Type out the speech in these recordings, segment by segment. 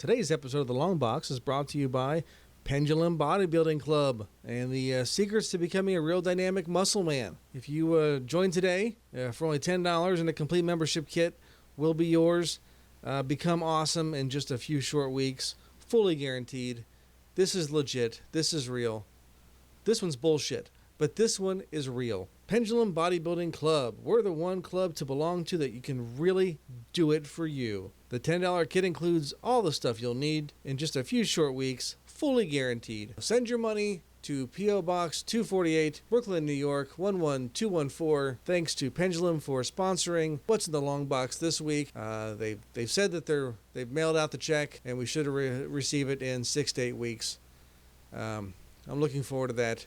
Today's episode of The Long Box is brought to you by Pendulum Bodybuilding Club and the secrets to becoming a real dynamic muscle man. If you join today for only $10 and a complete membership kit will be yours. Become awesome in just a few short weeks, fully guaranteed. This is legit. This is real. This one's bullshit, but this one is real. Pendulum Bodybuilding Club. We're the one club to belong to that you can really do it for you. The $10 kit includes all the stuff you'll need in just a few short weeks, fully guaranteed. Send your money to P.O. Box 248, Brooklyn, New York 11214. Thanks to Pendulum for sponsoring What's in the Long Box this week. They've said that they've mailed out the check, and we should receive it in 6 to 8 weeks. I'm looking forward to that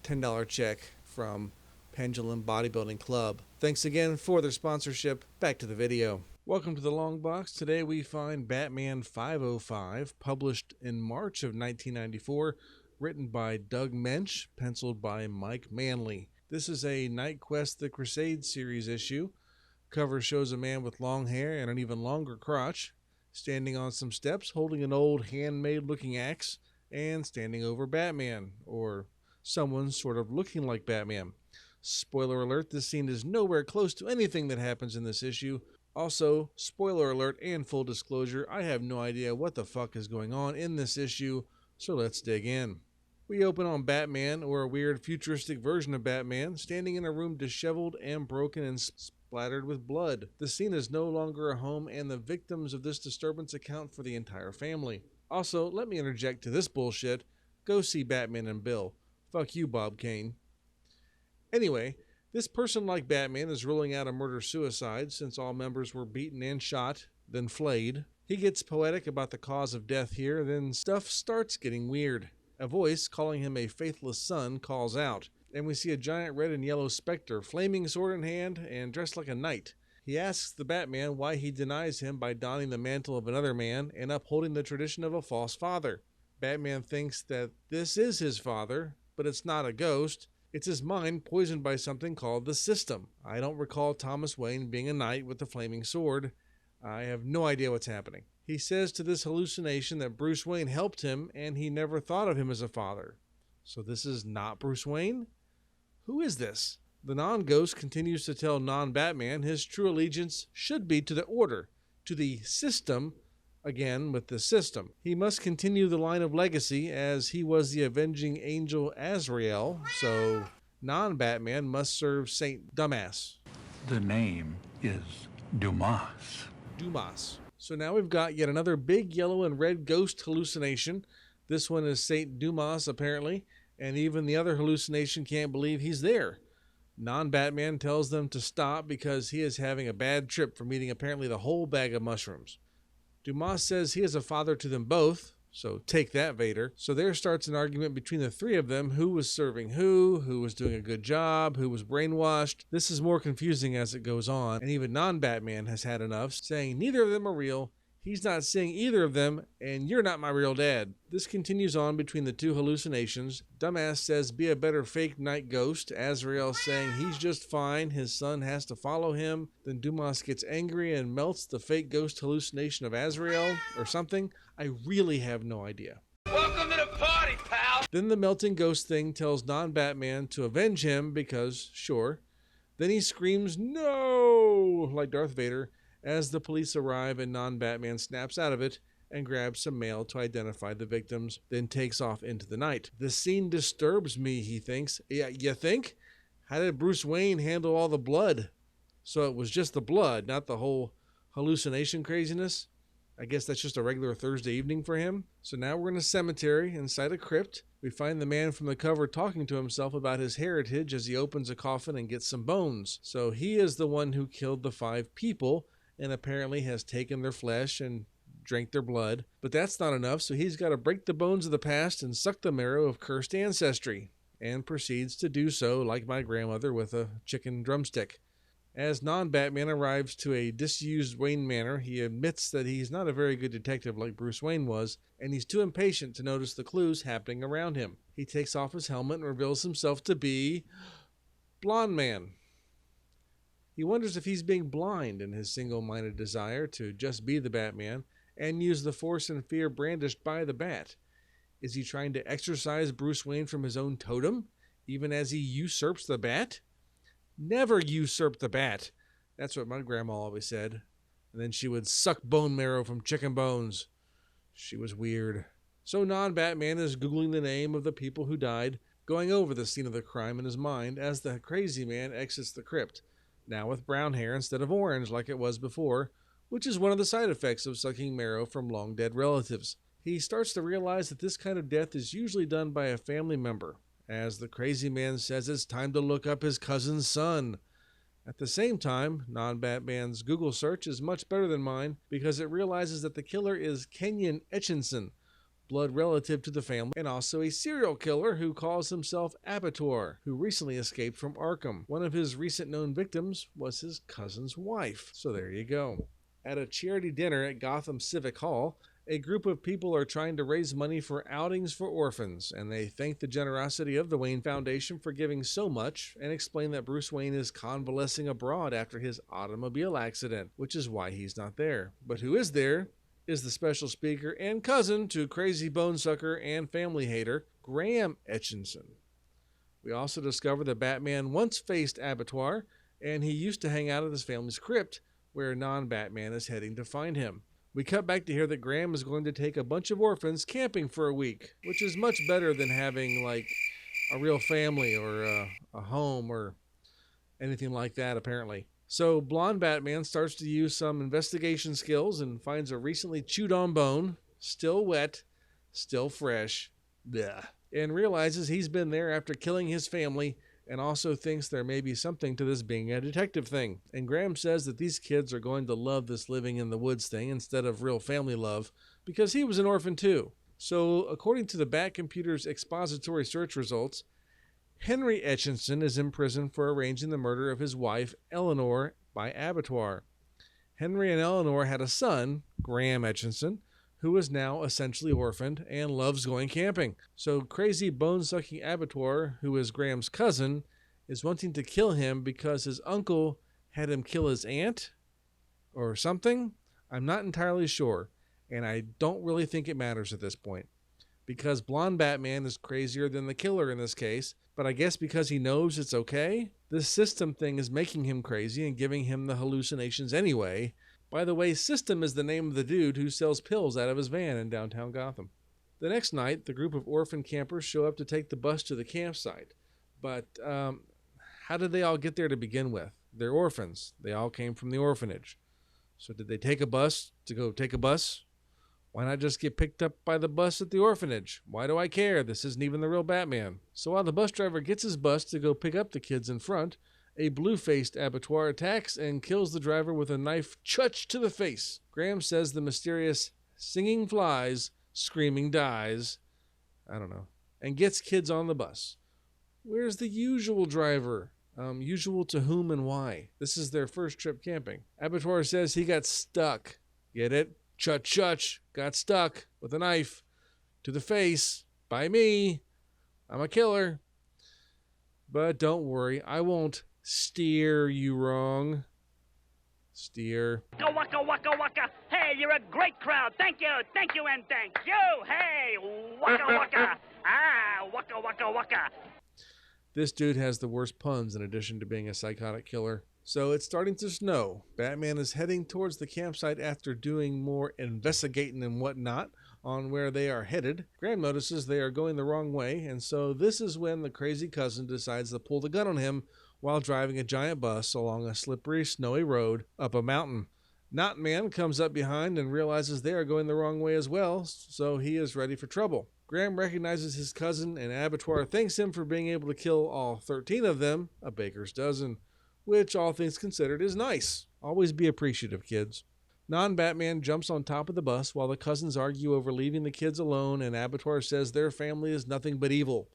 $10 check from Pendulum Bodybuilding Club. Thanks again for their sponsorship. Back to the video. Welcome to the Long Box. Today we find Batman 505, published in March of 1994, written by Doug Mensch, penciled by Mike Manley. This is a Night Quest The Crusade series issue. Cover shows a man with long hair and an even longer crotch, standing on some steps, holding an old handmade-looking axe, and standing over Batman, or someone sort of looking like Batman. Spoiler alert, this scene is nowhere close to anything that happens in this issue. Also, spoiler alert and full disclosure, I have no idea what the fuck is going on in this issue, so let's dig in. We open on Batman, or a weird futuristic version of Batman, standing in a room disheveled and broken and splattered with blood. The scene is no longer a home, and the victims of this disturbance account for the entire family. Also, let me interject to this bullshit. Go see Batman and Bill. Fuck you, Bob Kane. Anyway, this person like Batman is ruling out a murder-suicide since all members were beaten and shot, then flayed. He gets poetic about the cause of death here, then stuff starts getting weird. A voice calling him a faithless son calls out, and we see a giant red and yellow specter, flaming sword in hand and dressed like a knight. He asks the Batman why he denies him by donning the mantle of another man and upholding the tradition of a false father. Batman thinks that this is his father, but it's not a ghost. It's his mind poisoned by something called the System. I don't recall Thomas Wayne being a knight with a flaming sword. I have no idea what's happening. He says to this hallucination that Bruce Wayne helped him and he never thought of him as a father. So this is not Bruce Wayne? Who is this? The non-ghost continues to tell non-Batman his true allegiance should be to the Order, to the System, again with the System. He must continue the line of legacy as he was the avenging angel Azrael, so non-Batman must serve Saint Dumas. The name is Dumas. Dumas. So now we've got yet another big yellow and red ghost hallucination. This one is Saint Dumas, apparently, and even the other hallucination can't believe he's there. Non-Batman tells them to stop because he is having a bad trip from eating apparently the whole bag of mushrooms. Dumas says he is a father to them both, so take that, Vader. So there starts an argument between the three of them, who was serving who was doing a good job, who was brainwashed. This is more confusing as it goes on, and even non-Batman has had enough, saying neither of them are real, he's not seeing either of them, and you're not my real dad. This continues on between the two hallucinations. Dumbass says be a better fake night ghost. Azrael saying he's just fine, his son has to follow him. Then Dumas gets angry and melts the fake ghost hallucination of Azrael or something. I really have no idea. Welcome to the party, pal! Then the melting ghost thing tells non-Batman to avenge him because, sure. Then he screams no, like Darth Vader, as the police arrive and non-Batman snaps out of it and grabs some mail to identify the victims, then takes off into the night. The scene disturbs me, he thinks. Yeah, you think? How did Bruce Wayne handle all the blood? So it was just the blood, not the whole hallucination craziness? I guess that's just a regular Thursday evening for him. So now we're in a cemetery inside a crypt. We find the man from the cover talking to himself about his heritage as he opens a coffin and gets some bones. So he is the one who killed the 5 people, and apparently has taken their flesh and drank their blood. But that's not enough, so he's got to break the bones of the past and suck the marrow of cursed ancestry, and proceeds to do so like my grandmother with a chicken drumstick. As non-Batman arrives to a disused Wayne Manor, he admits that he's not a very good detective like Bruce Wayne was, and he's too impatient to notice the clues happening around him. He takes off his helmet and reveals himself to be Blonde Man. He wonders if he's being blind in his single-minded desire to just be the Batman, and use the force and fear brandished by the bat? Is he trying to exorcise Bruce Wayne from his own totem, even as he usurps the bat? Never usurp the bat. That's what my grandma always said. And then she would suck bone marrow from chicken bones. She was weird. So non-Batman is Googling the name of the people who died, going over the scene of the crime in his mind as the crazy man exits the crypt, now with brown hair instead of orange like it was before, which is one of the side effects of sucking marrow from long-dead relatives. He starts to realize that this kind of death is usually done by a family member, as the crazy man says it's time to look up his cousin's son. At the same time, non-Batman's Google search is much better than mine because it realizes that the killer is Kenyon Etchinson, blood relative to the family, and also a serial killer who calls himself Abattoir, who recently escaped from Arkham. One of his recent known victims was his cousin's wife. So there you go. At a charity dinner at Gotham Civic Hall, a group of people are trying to raise money for outings for orphans, and they thank the generosity of the Wayne Foundation for giving so much and explain that Bruce Wayne is convalescing abroad after his automobile accident, which is why he's not there. But who is there is the special speaker and cousin to crazy bonesucker and family hater, Graham Etchinson. We also discover that Batman once faced Abattoir, and he used to hang out at his family's crypt, where non-Batman is heading to find him. We cut back to hear that Graham is going to take a bunch of orphans camping for a week, which is much better than having, like, a real family or a home or anything like that, apparently. So Blonde Batman starts to use some investigation skills and finds a recently chewed-on bone, still wet, still fresh, and realizes he's been there after killing his family, and also thinks there may be something to this being a detective thing. And Graham says that these kids are going to love this living in the woods thing instead of real family love, because he was an orphan too. So according to the Bat Computer's expository search results, Henry Etchinson is in prison for arranging the murder of his wife, Eleanor, by Abattoir. Henry and Eleanor had a son, Graham Etchinson, who is now essentially orphaned and loves going camping. So crazy bone-sucking Abattoir, who is Graham's cousin, is wanting to kill him because his uncle had him kill his aunt or something. I'm not entirely sure, and I don't really think it matters at this point, because Blonde Batman is crazier than the killer in this case, but I guess because he knows it's okay, this system thing is making him crazy and giving him the hallucinations anyway. By the way, System is the name of the dude who sells pills out of his van in downtown Gotham. The next night, the group of orphan campers show up to take the bus to the campsite. But how did they all get there to begin with? They're orphans. They all came from the orphanage. So did they take a bus to go take a bus? Why not just get picked up by the bus at the orphanage? Why do I care? This isn't even the real Batman. So while the bus driver gets his bus to go pick up the kids in front, a blue-faced Abattoir attacks and kills the driver with a knife chutch to the face. Graham says the mysterious singing flies, screaming dies, and gets kids on the bus. Where's the usual driver? Usual to whom and why? This is their first trip camping. Abattoir says he got stuck. Get it? Chutch, got stuck with a knife to the face by me. I'm a killer. But don't worry, I won't steer you wrong. Steer. Waka, waka, waka. Hey, you're a great crowd. Thank you, and thank you. Hey, waka, waka. Waka, waka, waka. This dude has the worst puns in addition to being a psychotic killer. So it's starting to snow. Batman is heading towards the campsite after doing more investigating and whatnot on where they are headed. Graham notices they are going the wrong way, and so this is when the crazy cousin decides to pull the gun on him while driving a giant bus along a slippery, snowy road up a mountain. Not Man comes up behind and realizes they are going the wrong way as well, so he is ready for trouble. Graham recognizes his cousin, and Abattoir thanks him for being able to kill all 13 of them, a baker's dozen, which, all things considered, is nice. Always be appreciative, kids. Non-Batman jumps on top of the bus while the cousins argue over leaving the kids alone, and Abattoir says their family is nothing but evil.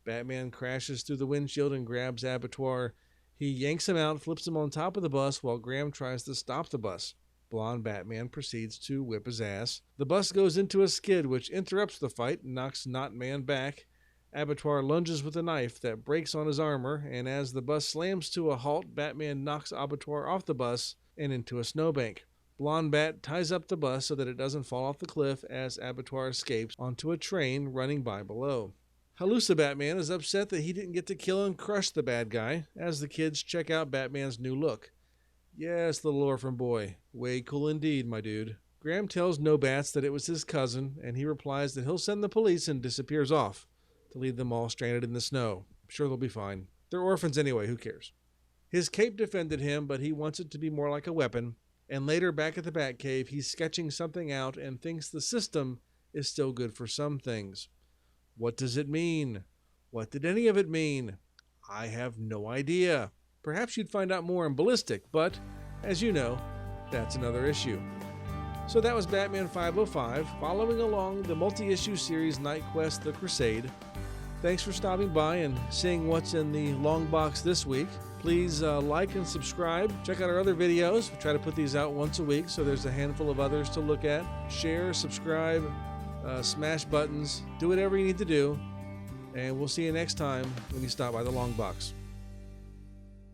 Batman crashes through the windshield and grabs Abattoir. He yanks him out, flips him on top of the bus while Graham tries to stop the bus. Blonde Batman proceeds to whip his ass. The bus goes into a skid, which interrupts the fight and knocks Not Man back. Abattoir lunges with a knife that breaks on his armor, and as the bus slams to a halt, Batman knocks Abattoir off the bus and into a snowbank. Blonde Bat ties up the bus so that it doesn't fall off the cliff as Abattoir escapes onto a train running by below. Halusa Batman is upset that he didn't get to kill and crush the bad guy as the kids check out Batman's new look. Yes, little orphan boy. Way cool indeed, my dude. Graham tells No Bats that it was his cousin, and he replies that he'll send the police and disappears off to leave them all stranded in the snow. I'm sure they'll be fine. They're orphans anyway, who cares? His cape defended him, but he wants it to be more like a weapon, and later back at the Batcave, he's sketching something out and thinks the system is still good for some things. What does it mean? What did any of it mean? I have no idea. Perhaps you'd find out more in Ballistic, but, as you know, that's another issue. So that was Batman 505, following along the multi-issue series Night Quest: The Crusade. Thanks for stopping by and seeing what's in the long box this week. Please like and subscribe. Check out our other videos. We try to put these out once a week, so there's a handful of others to look at. Share, subscribe, smash buttons, do whatever you need to do. And we'll see you next time when you stop by the long box.